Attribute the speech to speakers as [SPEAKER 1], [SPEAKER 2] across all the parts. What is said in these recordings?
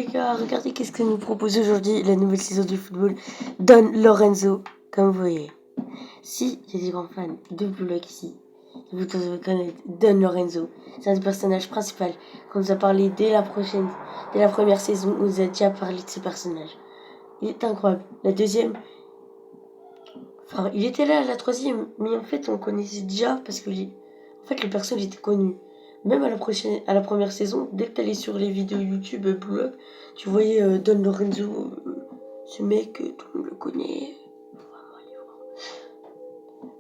[SPEAKER 1] les gars, regardez qu'est-ce que nous propose aujourd'hui la nouvelle saison du football Don Lorenzo, comme vous voyez. Si il y a des grands fans de Blue Lock ici, vous devez connaître Don Lorenzo. C'est un personnage principal qu'on nous a parlé dès la première saison, on nous a déjà parlé de ce personnage. Il est incroyable. La deuxième, enfin il était là à la troisième, mais en fait on connaissait déjà parce que en fait le personnage était connu. Même à la première saison, dès que t'allais sur les vidéos YouTube Blue Lock, tu voyais Don Lorenzo, ce mec, tout le monde le connaît.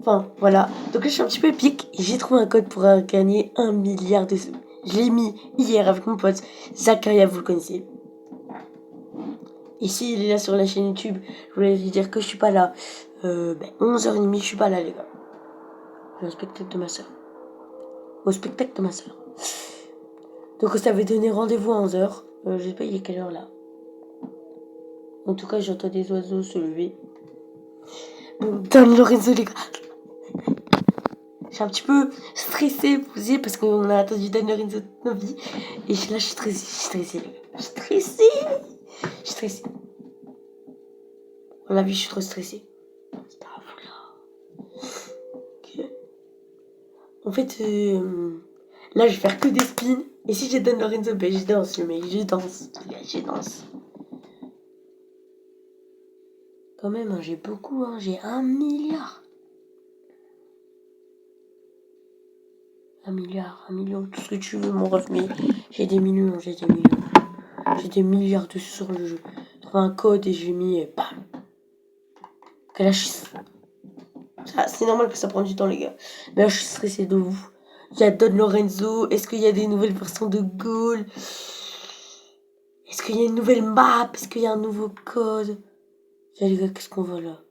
[SPEAKER 1] Enfin, voilà. Donc là, je suis un petit peu épique et j'ai trouvé un code pour gagner 1 milliard de sous. Je l'ai mis hier avec mon pote Zakaria, vous le connaissez. Ici, il est là sur la chaîne YouTube. Je voulais lui dire que je suis pas là. 11h30, je suis pas là, les gars. Je vais au spectacle de ma soeur. Au spectacle de ma soeur. Donc, on s'avait donné rendez-vous à 11h. Je sais pas, il est quelle heure là. En tout cas, j'entends des oiseaux se lever. Bon, Don Lorenzo, les gars. Je suis un petit peu stressée, vous savez, parce qu'on a attendu Dan Lorenzo toute nos vies. Et là, je suis stressée, les gars. Je suis stressée. On l'a vu, je suis trop stressée. C'est pas grave, là. Ok. En fait, là, je vais faire que des spins. Et si j'ai Dan Lorenzo, ben je danse, le mec. Je danse. Les gars, je danse. Quand même, hein, j'ai beaucoup, hein. J'ai 1 milliard. 1 milliard, 1 million, tout ce que tu veux, mon ref, mais j'ai des millions. J'ai des milliards de sur le jeu. J'ai trouvé un code et j'ai mis bam. Que là, c'est normal que ça prenne du temps, les gars. Mais là, je suis stressée de vous. Il y a Don Lorenzo. Est-ce qu'il y a des nouvelles versions de Goal? Est-ce qu'il y a une nouvelle map? Est-ce qu'il y a un nouveau code? Tiens, les gars, qu'est-ce qu'on voit là?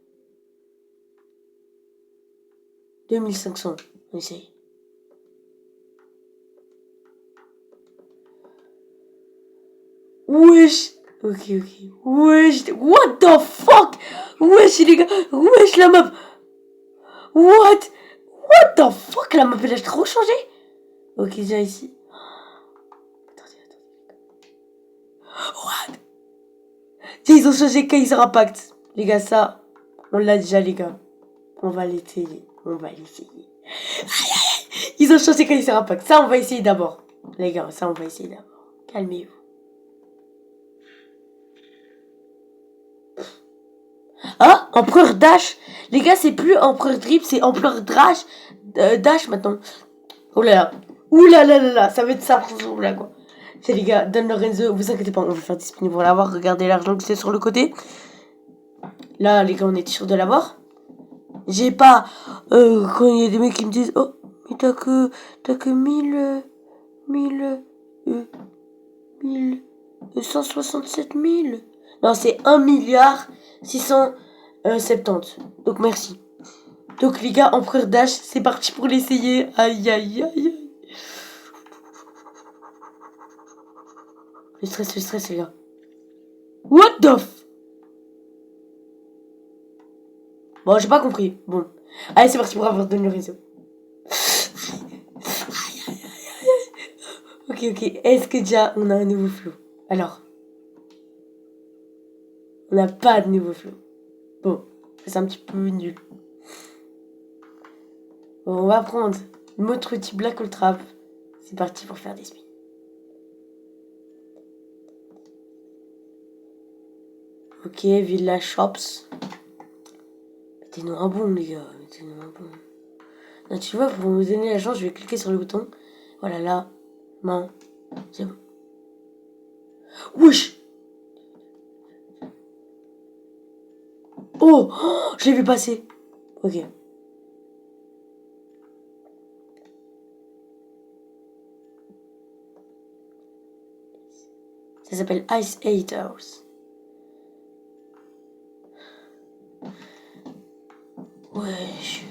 [SPEAKER 1] 2500. On essaye. Wesh. Ok. Wesh. What the fuck? Wesh, les gars. Wesh, la map. What the fuck? La map, elle a trop changé. Ok, déjà ici. Attendez. What? Ils ont changé Kaiser Impact. Les gars, ça, on l'a déjà, les gars. On va l'essayer. Ils ont changé Kaiser Impact. Ça, on va essayer d'abord. Les gars, ça, on va essayer d'abord. Calmez-vous. Ah, Empereur Dash. Les gars, c'est plus Empereur Drip, c'est Empereur Dash. Dash maintenant. Oh là là. Ouh là là. Ça va être ça pour là, quoi. C'est les gars, Don Lorenzo, vous inquiétez pas, on va faire des spins pour l'avoir. Regardez l'argent que c'est sur le côté. Là, les gars, on est sûr de l'avoir. J'ai pas. Quand il y a des mecs qui me disent, oh, mais t'as que 167 000. Non, c'est 1 milliard 670. Donc merci. Donc les gars, Empereur Dash, c'est parti pour l'essayer. Aïe. Le stress, les gars. What the f... Bon, j'ai pas compris. Bon. Allez, c'est parti pour avoir donné le réseau. Ok. Est-ce que déjà on a un nouveau flow? Alors. On n'a pas de nouveau flow. Bon, c'est un petit peu nul. Bon, on va prendre notre outil Black Hole Trap. C'est parti pour faire des spins. Ok, Villa Shops. Mettez-nous un bon, les gars. Non, tu vois, pour vous donner la chance, je vais cliquer sur le bouton. Voilà, là. Main. C'est bon. Wesh! Oh, je l'ai vu passer. Ok. Ça s'appelle Ice Haters. Wesh.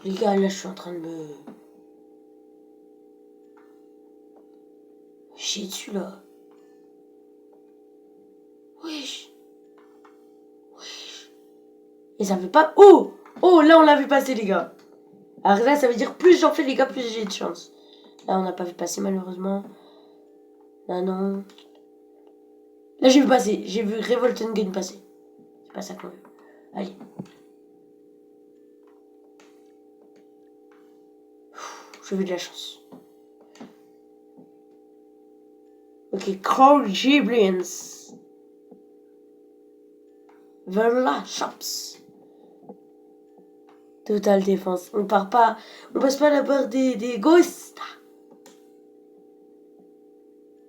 [SPEAKER 1] Les gars, là, je suis en train de me... chier dessus, là. Wesh. Et ça fait pas... Oh, là, on l'a vu passer, les gars. Alors là, ça veut dire plus j'en fais, les gars, plus j'ai de chance. Là, on n'a pas vu passer, malheureusement. Ah non. Là, j'ai vu passer. J'ai vu Revolt and Gun passer. C'est pas ça qu'on veut. Allez. J'ai vu de la chance. Ok, Crawl Giblins. Verla Shops. Total défense. On part pas. On passe pas la barre des ghosts.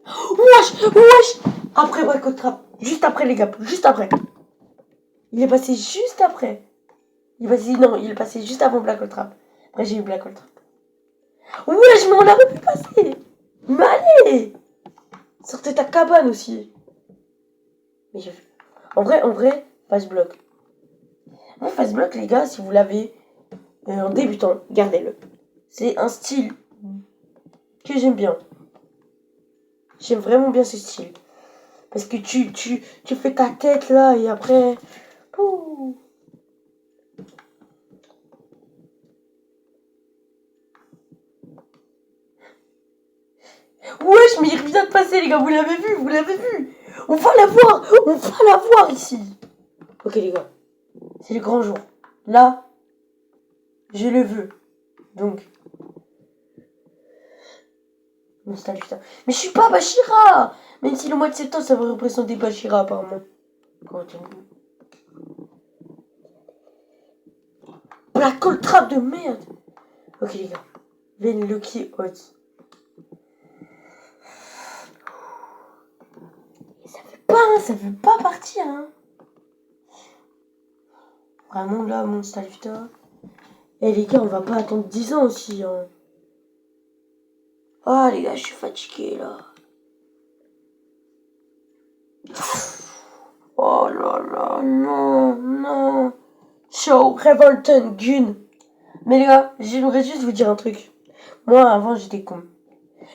[SPEAKER 1] Wesh. Après Braco Trap. Juste après les gars. Juste après. Il est passé juste après. Il est passé juste avant Black Hole Trap. Après j'ai eu Black Hole Trap. Wesh, mais on aurait pu passer. Mais allez. Sortez ta cabane aussi. Mais j'ai fait. En vrai, fast block. Mon fast block, les gars, si vous l'avez en débutant, gardez-le. C'est un style que j'aime bien. J'aime vraiment bien ce style. Parce que tu fais ta tête là et après. Ouh. Wesh, mais il vient de passer, les gars, vous l'avez vu. On va la voir ici. Ok, les gars, c'est le grand jour. Là, je le veux. Donc, nostalgie, putain. Mais je suis pas Bachira. Même si le mois de septembre, ça va représenter Bachira, apparemment. Black Hole Trap de merde. Ok, les gars. Ven Lucky Odds. Ça veut pas partir, hein. Vraiment, là, mon Stalvita. Eh, les gars, on va pas attendre 10 ans aussi, hein. Ah, les gars, je suis fatigué, là. Oh là là, non. Show, Revolton, Gun. Mais les gars, j'aimerais juste vous dire un truc. Moi, avant, j'étais con.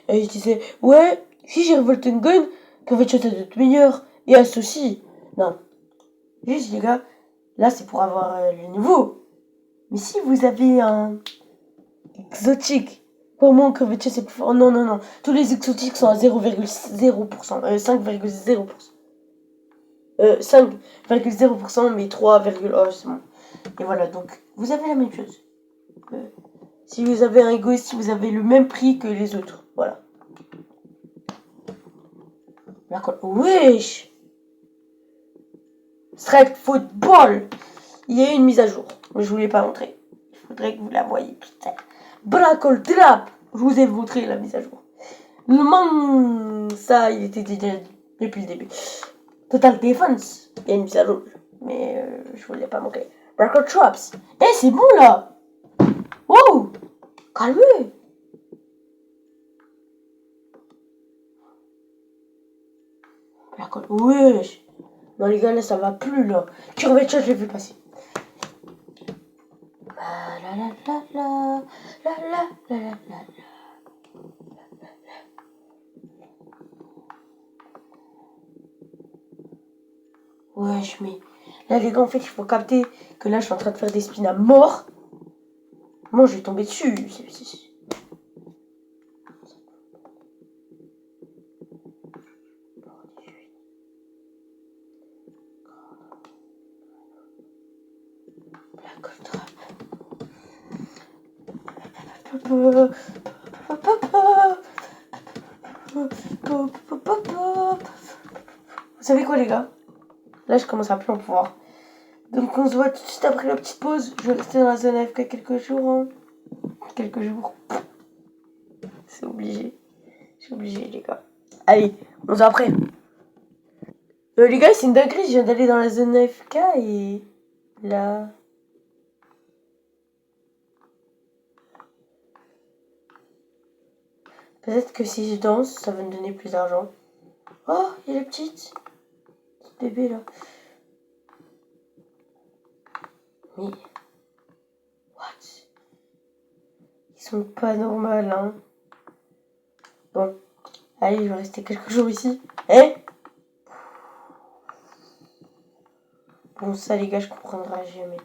[SPEAKER 1] Et je disais, ouais, si j'ai Revolton Gun, Kavachot doit être meilleur. Et As aussi. Non. Juste, les gars, là, c'est pour avoir le niveau. Mais si vous avez un exotique, pour moi, Kavachot, c'est plus fort. Non. Tous les exotiques sont à 0,0%. 5,0%. 5,0%, mais 3, oh, c'est bon. Et voilà, donc, vous avez la même chose. Si vous avez un égoïste, si vous avez le même prix que les autres. Voilà. D'accord. Wesh! Strike Football! Il y a eu une mise à jour. Mais je ne vous l'ai pas montré. Il faudrait que vous la voyiez. Putain. Black Hole Trap! Je vous ai montré la mise à jour. Ça, il était déjà depuis le début. Total Defense. Il y a une mise à jour. Mais je vous l'ai pas montré. Black Hole Traps. Eh, c'est bon là! Wow! Calmez! Black Hole. Wesh! Non, les gars, là, ça va plus, là. Curvature, je l'ai vu passer. Wesh, mais... Là, les gars, en fait, il faut capter que là, je suis en train de faire des spins à mort. Moi, je vais tomber dessus. Vous savez quoi, les gars? Là, je commence à plus en pouvoir. Donc, on se voit tout de suite après la petite pause. Je vais rester dans la zone AFK quelques jours. Hein. Quelques jours. C'est obligé. C'est obligé, les gars. Allez, on se voit après. Les gars, c'est une dinguerie. Je viens d'aller dans la zone AFK et... Là... Peut-être que si je danse, ça va me donner plus d'argent. Oh, il y a la petite bébé là. Oui. What? Ils sont pas normaux, hein. Bon. Allez, je vais rester quelques jours ici. Eh? Bon, ça, les gars, je comprendrai jamais.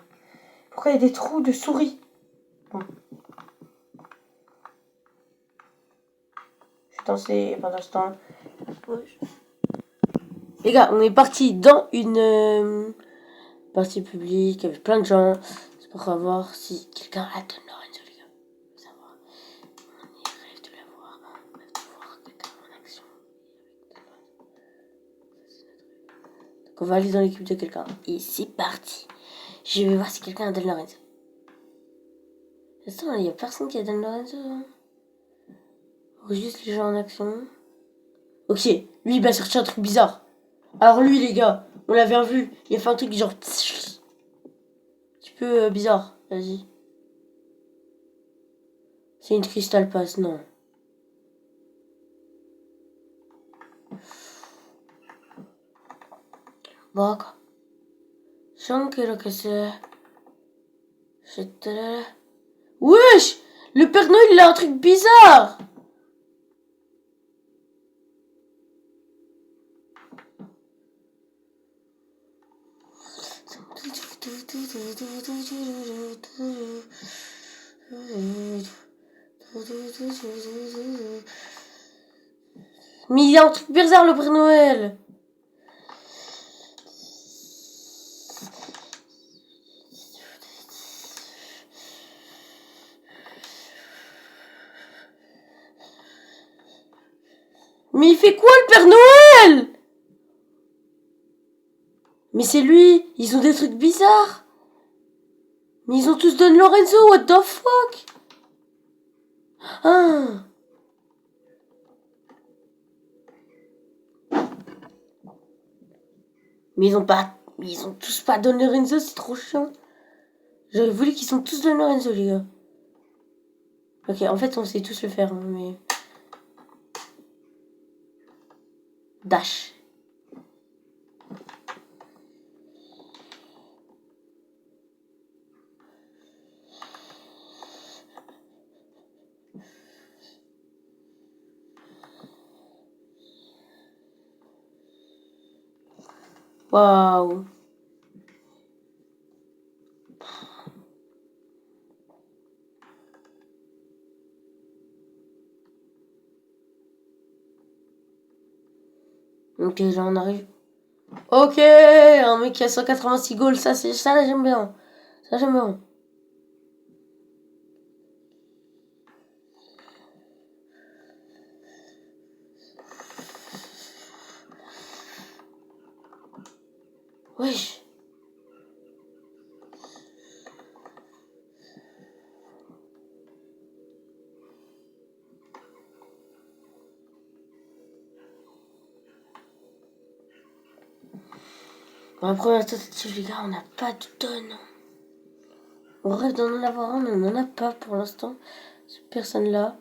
[SPEAKER 1] Pourquoi il y a des trous de souris? Bon. danser pendant ce temps. Les gars, on est parti dans une partie publique avec plein de gens. C'est pour savoir si quelqu'un a Don Lorenzo, les gars. Pour savoir. On y rêve de la voir. On rêve de voir quelqu'un en action. Donc on va aller dans l'équipe de quelqu'un. Et c'est parti. Je vais voir si quelqu'un a Don Lorenzo. Attends, il n'y a personne qui a Don Lorenzo. Hein. Juste les gens en action. Ok, lui il va sortir un truc bizarre. Alors lui les gars, on l'a bien vu. Il a fait un truc genre... Un petit peu bizarre. Vas-y. C'est une Crystal Pass, non. Baka. Shankero que c'est... Wesh! Le Père Noël il a un truc bizarre! Mais il a un truc bizarre le Père Noël! Mais il fait quoi le Père Noël? Mais c'est lui, ils ont des trucs bizarres. Mais ils ont tous Don Lorenzo, what the fuck? Ah. Mais ils ont tous pas Don Lorenzo, c'est trop chiant. J'aurais voulu qu'ils sont tous Don Lorenzo, les gars. Ok, en fait, on sait tous le faire, mais... Dash. Waouh. Ok, là on arrive. Ok, un mec qui a 186 goals, ça j'aime bien. Ça j'aime bien. Wesh. Pour la première tentative, les gars, on n'a pas de tonne. On rêve d'en avoir un, mais on n'en a pas pour l'instant. Cette personne-là.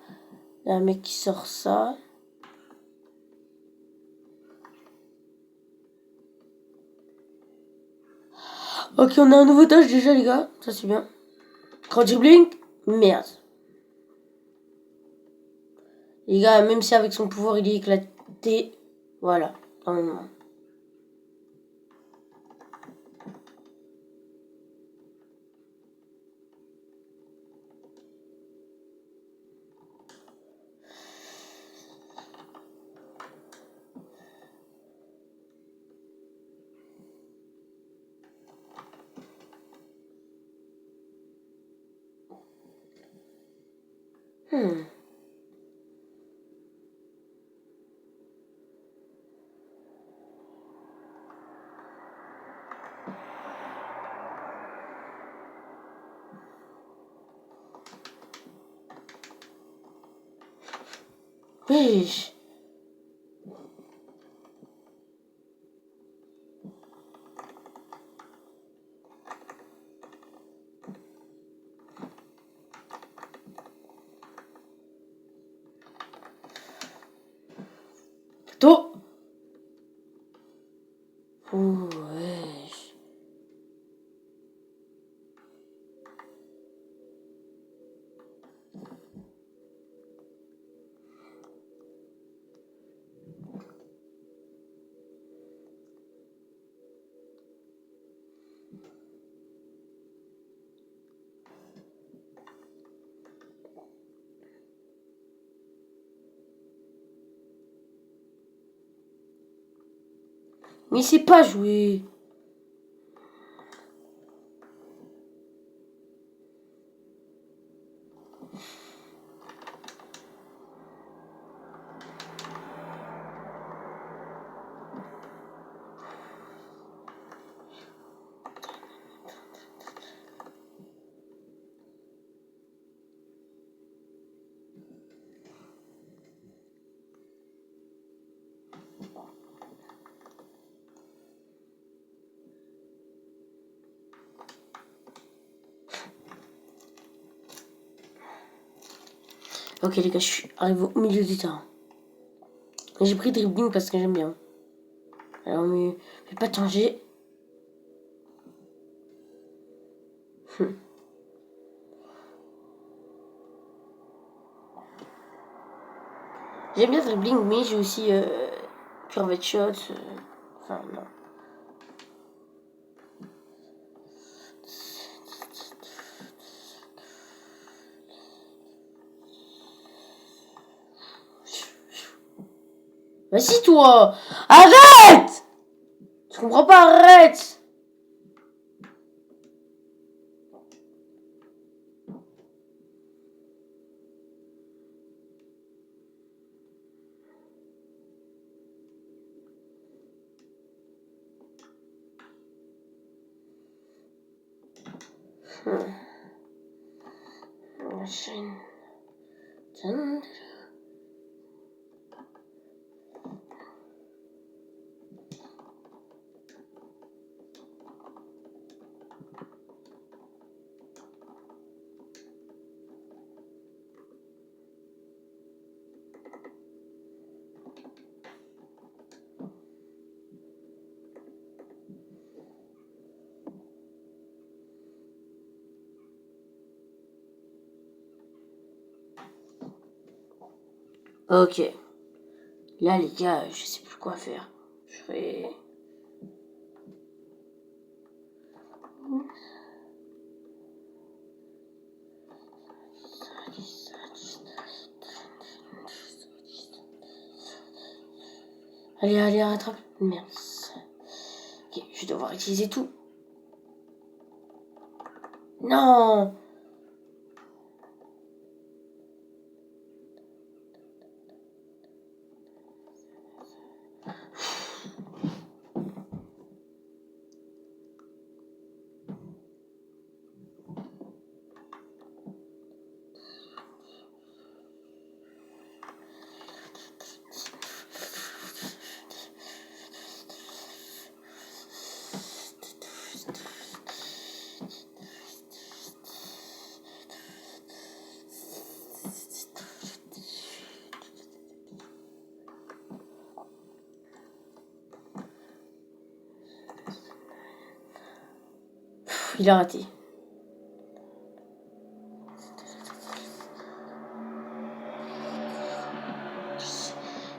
[SPEAKER 1] Il y a un mec qui sort ça. Ok, on a un nouveau tâche déjà, les gars. Ça, c'est bien. Quand tu blink, merde. Les gars, même si avec son pouvoir, il est éclaté. Voilà, normalement. Wesh. Toi. Oh, wesh. Mais il sait pas jouer. Ok les gars, je suis arrivé au milieu du terrain. J'ai pris dribbling parce que j'aime bien. Alors mais je vais pas changer. J'aime bien dribbling, mais j'ai aussi curved shot. Enfin non. Vas-y toi, arrête! Je comprends pas, arrête! La chaîne. Ok. Là, les gars, je sais plus quoi faire. Je vais... Allez, allez, rattrape. Merde. Ok, je vais devoir utiliser tout. Non! Il a raté.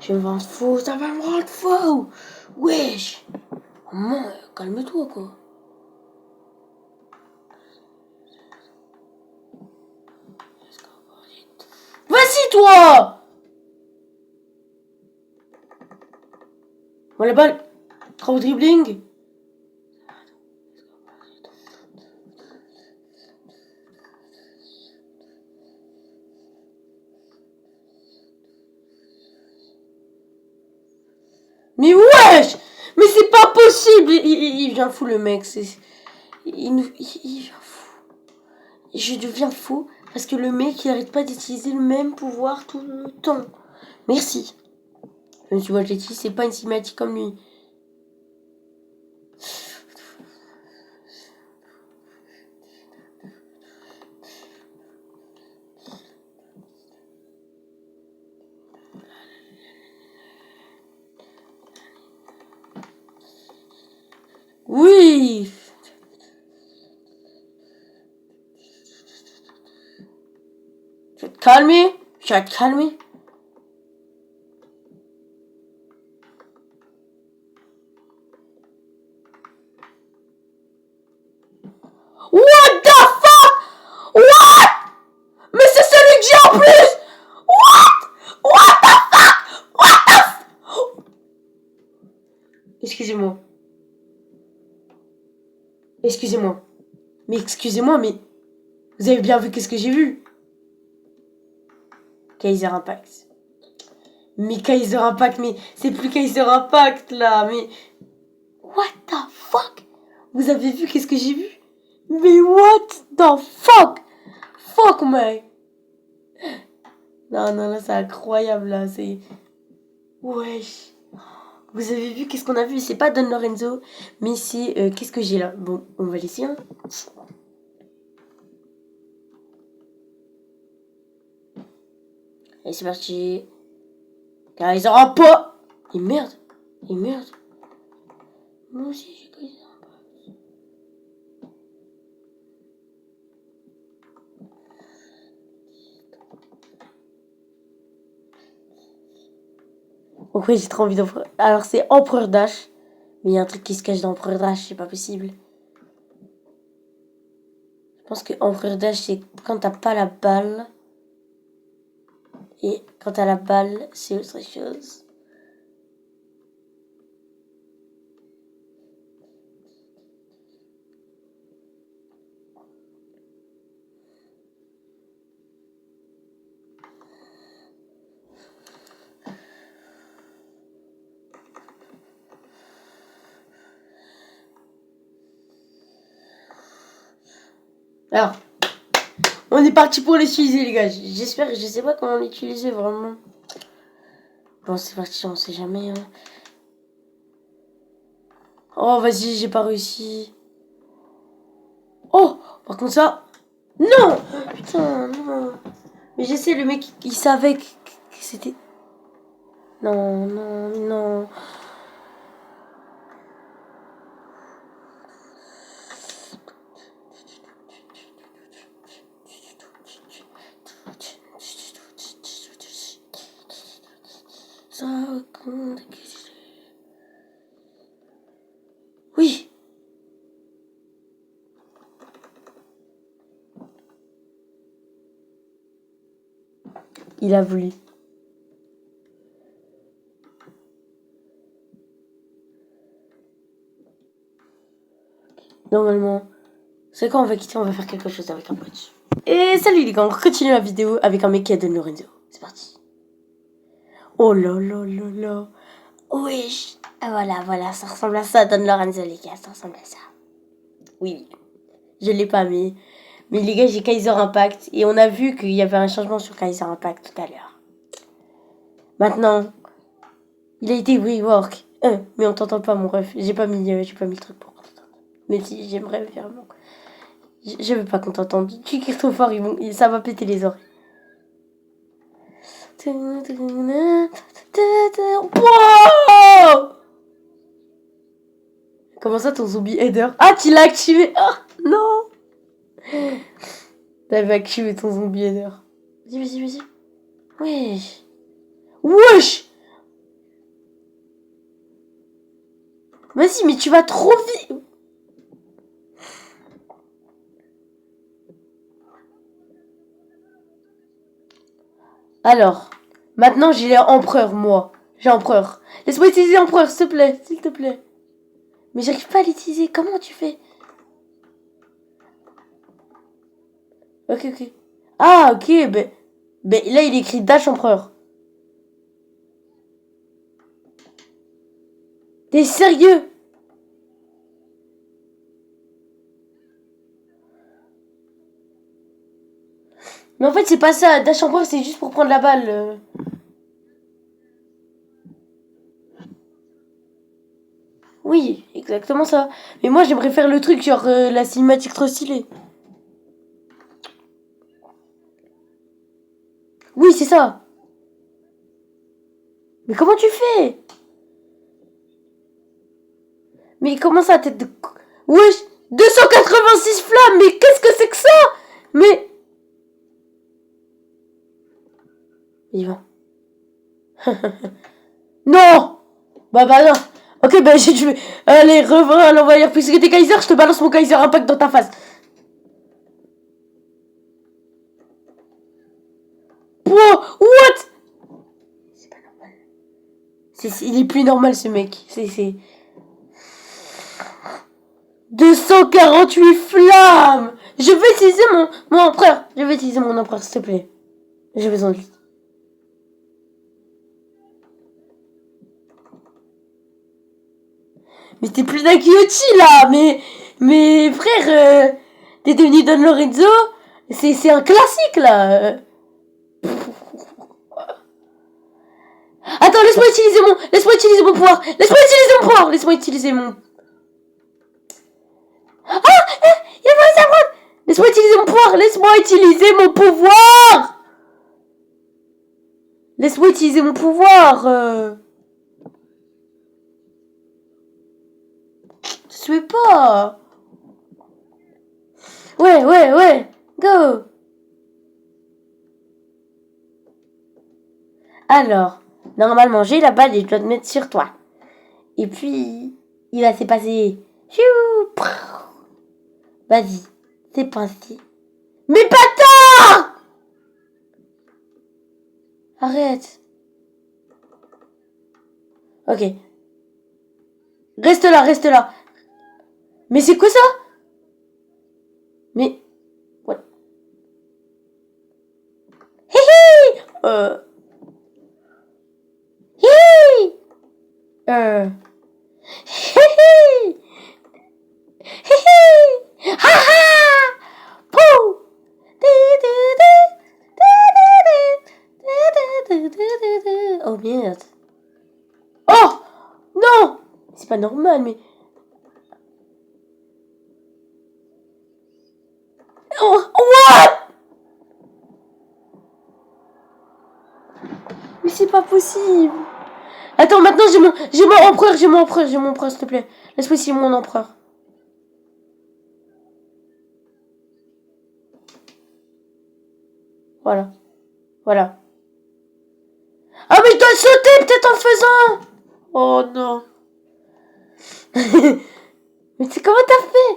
[SPEAKER 1] Je vais me rendre faux, ça va me rendre faux! Wesh! Maman, calme-toi quoi. Vas-y toi! Bon la balle. Trop dribbling. Mais wesh! Mais c'est pas possible! Il vient fou le mec. Il vient fou. Je deviens fou parce que le mec il arrête pas d'utiliser le même pouvoir tout le temps. Merci. Je me suis dit, c'est pas une cinématique comme lui. Oui! Je vais te calmer. Je vais te calmer. What the fuck? What? Mais c'est celui que j'ai en plus! What? What the fuck? What the fuck? Excusez-moi. Excusez-moi. Mais excusez-moi, mais... Vous avez bien vu qu'est-ce que j'ai vu? Kaiser Impact. Mais Kaiser Impact, mais c'est plus Kaiser Impact là, mais... What the fuck? Vous avez vu qu'est-ce que j'ai vu? Mais what the fuck? Fuck, mec. Non, non, là, c'est incroyable, là, c'est... Wesh. Vous avez vu qu'est-ce qu'on a vu? C'est pas Don Lorenzo, mais c'est... qu'est-ce que j'ai là? Bon, on va laisser, hein. Allez, c'est parti. Car ils auront pas. Et merde. Et merde. Moi aussi, j'ai Kaiser Impact. Donc oui, j'ai trop envie d'Empereur. Alors, c'est Empereur Dash. Mais il y a un truc qui se cache dans Empereur Dash, c'est pas possible. Je pense que Empereur Dash, c'est quand t'as pas la balle. Et quand t'as la balle, c'est autre chose. Alors, on est parti pour l'utiliser, les gars. J'espère, je sais pas comment l'utiliser vraiment. Bon, c'est parti, on sait jamais. Hein. Oh, vas-y, j'ai pas réussi. Oh, par contre, ça. Non! Putain, non. Mais j'essaie, le mec, il savait que c'était. Non, non, non. Oui. Il a voulu. Normalement, c'est quand on va quitter, on va faire quelque chose avec un pote. Et salut les gars, on continue la vidéo avec un mec qui a Don Lorenzo. C'est parti. Oh là là là là. Oui. Voilà, voilà, ça ressemble à ça, Don Lorenzo, les gars, ça ressemble à ça. Oui, je l'ai pas mis. Mais les gars, j'ai Kaiser Impact. Et on a vu qu'il y avait un changement sur Kaiser Impact tout à l'heure. Maintenant, il a été rework. Mais on t'entend pas, mon ref. J'ai pas mis le truc pour qu'on t'entende. Mais si, j'aimerais vraiment. Je veux pas qu'on t'entende. Tu cries trop fort, ça va péter les oreilles. Wow! Comment ça, ton zombie header? Ah, tu l'as activé! Oh, non! T'avais activé ton zombie header. Vas-y, vas-y, vas-y. Wesh! Wesh! Vas-y, mais tu vas trop vite! Alors, maintenant j'ai l'empereur, moi. J'ai empereur. Laisse-moi utiliser empereur, s'il te plaît, s'il te plaît. Mais j'arrive pas à l'utiliser. Comment tu fais? Ok, ok. Ah, ok, ben là il écrit Dash empereur. T'es sérieux? Mais en fait, c'est pas ça. Dash empereur, c'est juste pour prendre la balle. Oui, exactement ça. Mais moi, j'aimerais faire le truc, genre la cinématique trop stylée. Oui, c'est ça. Mais comment tu fais? Mais comment ça, tête de... Wesh, 286 flammes, mais qu'est-ce que c'est que ça? Mais... Il va. Non! Bah non. Ok, bah je vais... Allez, reviens à l'envoyeur. Puisque t'es Kaiser, je te balance mon Kaiser Impact dans ta face. What? C'est pas normal. Il est plus normal, ce mec. C'est... 248 flammes. Je vais utiliser mon empereur. Je vais utiliser mon empereur, s'il te plaît. J'ai besoin de lui. Mais t'es plus d'un Kyochi, là. Mais frère, t'es devenu Don Lorenzo. C'est un classique, là. Attends, laisse-moi utiliser mon pouvoir. Laisse-moi utiliser mon... Ah, il va falloir s'apprendre. Laisse-moi utiliser mon pouvoir. Laisse-moi utiliser mon pouvoir. Laisse-moi utiliser mon pouvoir. Je sais pas. Ouais. Go. Alors, normalement, j'ai la balle et je dois te mettre sur toi. Et puis, il va se passer... Vas-y, c'est parti. Mais bâtard! Arrête. Ok. Reste là. Mais c'est quoi ça? Mais... What? Hihi! Hihi! Hihi! Hihi! Ha ha! Pouh! Oh merde. Oh! Non! C'est pas normal, mais... Oh, what? Mais c'est pas possible. Attends, maintenant j'ai mon empereur, s'il te plaît. Laisse-moi essayer mon empereur. Voilà. Ah mais je dois sauter peut-être en faisant. Oh non. Mais c'est comment t'as fait?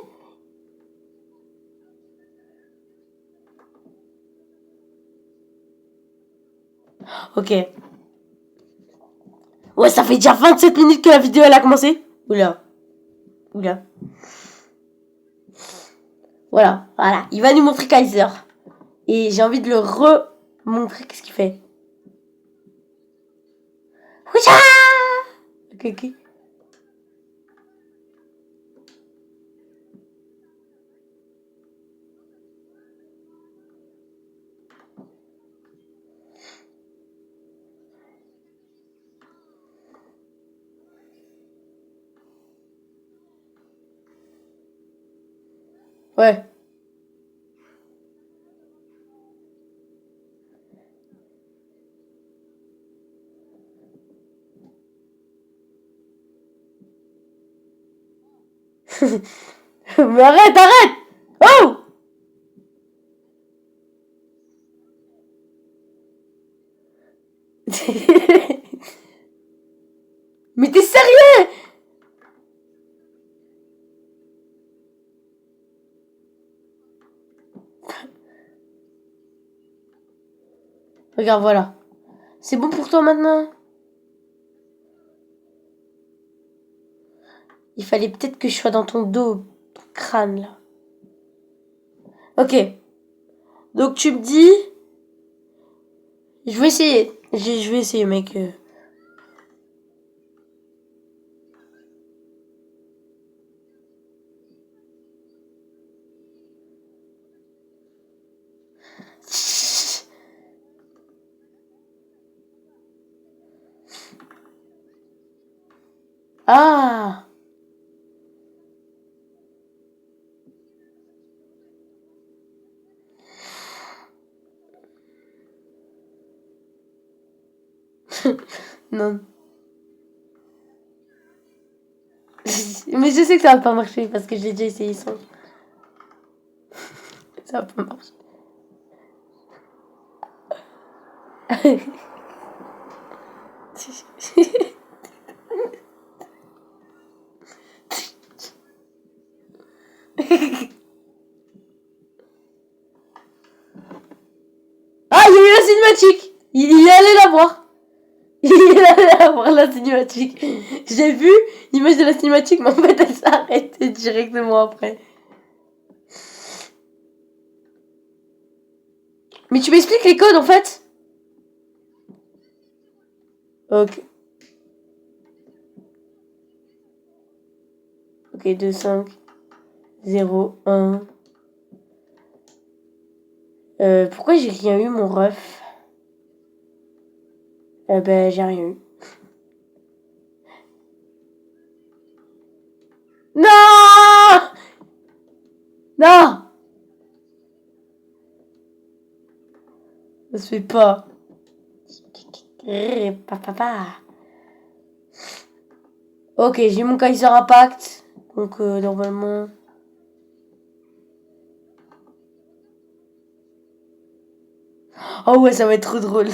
[SPEAKER 1] Ok. Ouais, ça fait déjà 27 minutes que la vidéo elle a commencé. Oula. Voilà. Il va nous montrer Kaiser. Et j'ai envie de le remontrer qu'est-ce qu'il fait. Ok. Ouais. Mais arrête. Oh. Mais t'es sérieux? Regarde, voilà. C'est bon pour toi maintenant? Il fallait peut-être que je sois dans ton dos, ton crâne là. Ok. Donc tu me dis... Je vais essayer. Je vais essayer, mec. Ah. Non. Mais je sais que ça va pas marcher parce que j'ai déjà essayé sans. Ça va pas marcher. Ah, il y a eu la cinématique. Il allait la voir. Il allait la voir la cinématique. J'ai vu l'image de la cinématique, mais en fait, elle s'est arrêtée directement après. Mais tu m'expliques les codes, en fait? Ok. Ok, 2, 5, 0, 1. Pourquoi j'ai rien eu, mon ref? Ben, j'ai rien eu. Non! Non! Ça se fait pas. Papa. Ok, j'ai mon Kaiser Impact. Donc, normalement... Oh ouais, ça va être trop drôle.